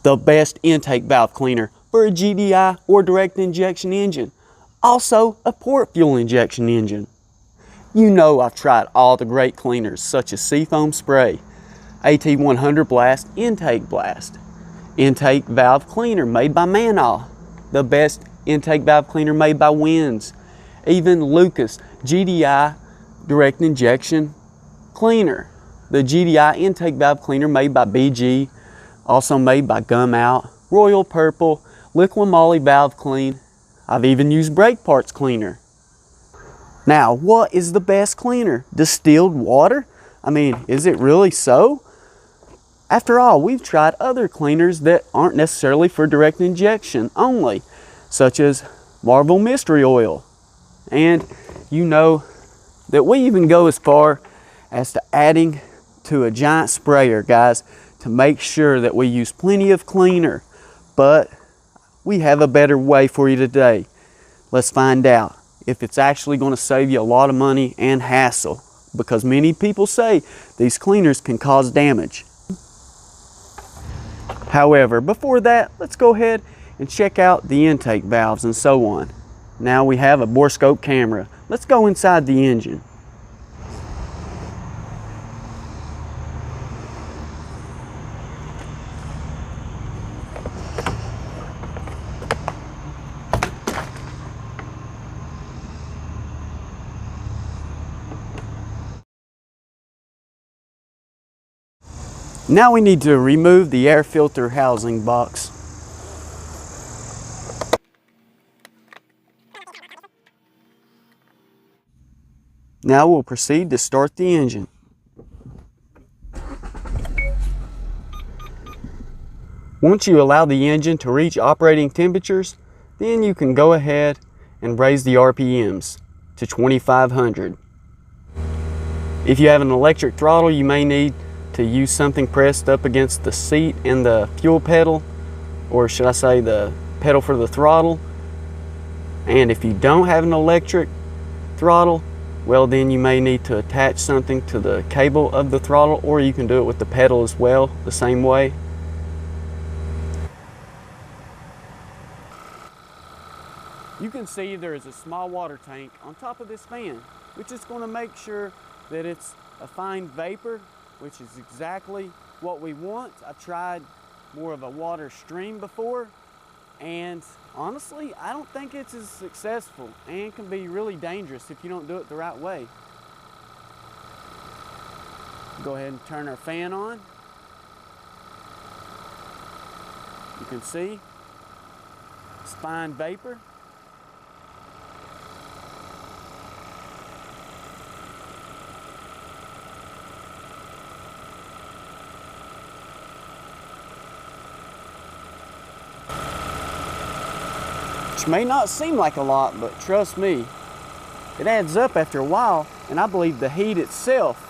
the best intake valve cleaner for a GDI or direct injection engine. Also a port fuel injection engine. You know I've tried all the great cleaners such as Seafoam spray, AT100 blast, intake blast, intake valve cleaner made by Mannol, the best intake valve cleaner made by Wynns, even Lucas GDI Direct injection cleaner, the GDI intake valve cleaner made by BG, also made by Gumout, Royal Purple, Liqui moly valve clean. I've even used brake parts cleaner. Now, what is the best cleaner? Distilled water? I mean, is it really so? After all, we've tried other cleaners that aren't necessarily for direct injection only, such as Marvel Mystery Oil. And you know that we even go as far as to adding to a giant sprayer, guys, to make sure that we use plenty of cleaner. But we have a better way for you today. Let's find out if it's actually going to save you a lot of money and hassle, because many people say these cleaners can cause damage. However, before that, let's go ahead and check out the intake valves and so on. Now we have a borescope camera. Let's go inside the engine. Now we need to remove the air filter housing box. Now we'll proceed to start the engine. Once you allow the engine to reach operating temperatures, then you can go ahead and raise the RPMs to 2500. If you have an electric throttle, you may need to use something pressed up against the seat and the fuel pedal, or should I say the pedal for the throttle. And if you don't have an electric throttle, well, then you may need to attach something to the cable of the throttle, or you can do it with the pedal as well, the same way. You can see there is a small water tank on top of this fan, which is going to make sure that it's a fine vapor, which is exactly what we want. I've tried more of a water stream before, and honestly, I don't think it's as successful and can be really dangerous if you don't do it the right way. Go ahead and turn our fan on. You can see it's fine vapor. Which may not seem like a lot, but trust me, it adds up after a while, and I believe the heat itself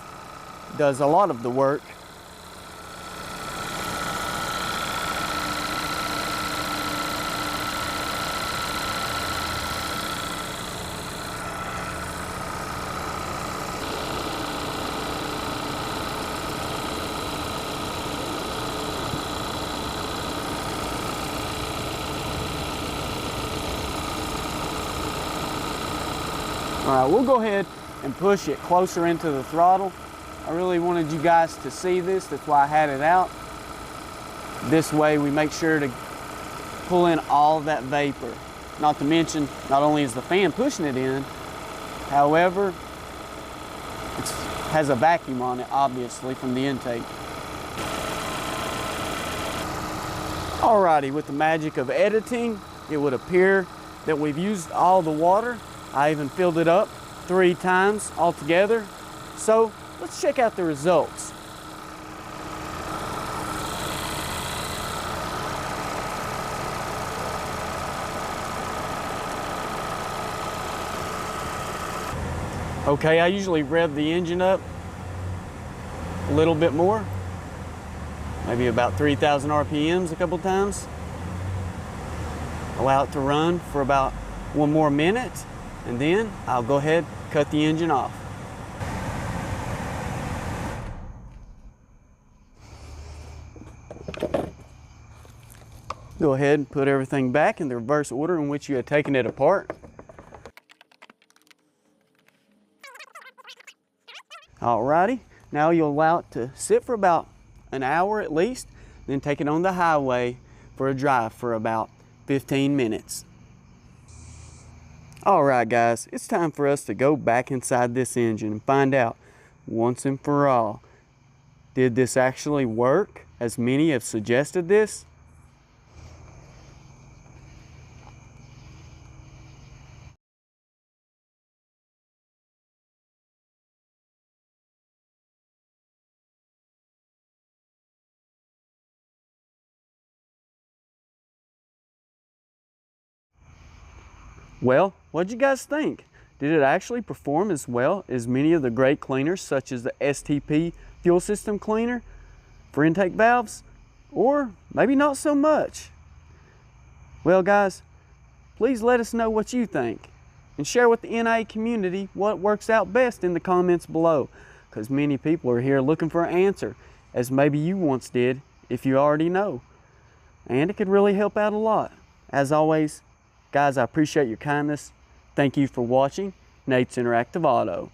does a lot of the work. All right, we'll go ahead and push it closer into the throttle. I really wanted you guys to see this, that's why I had it out. This way we make sure to pull in all of that vapor. Not to mention, not only is the fan pushing it in, however, it has a vacuum on it, obviously, from the intake. Alrighty, with the magic of editing, it would appear that we've used all the water. I even filled it up 3 times altogether. So let's check out the results. Okay, I usually rev the engine up a little bit more, maybe about 3,000 RPMs a couple times. Allow it to run for about 1 more minute, and then I'll go ahead and cut the engine off. Go ahead and put everything back in the reverse order in which you had taken it apart. Alrighty, now you'll allow it to sit for about an hour at least, then take it on the highway for a drive for about 15 minutes. Alright guys, it's time for us to go back inside this engine and find out once and for all, did this actually work as many have suggested this? Well, what'd you guys think? Did it actually perform as well as many of the great cleaners such as the STP fuel system cleaner for intake valves? Or maybe not so much? Well guys, please let us know what you think and share with the NA community what works out best in the comments below, because many people are here looking for an answer, as maybe you once did if you already know. And it could really help out a lot. As always, guys, I appreciate your kindness. Thank you for watching Nate's Interactive Auto.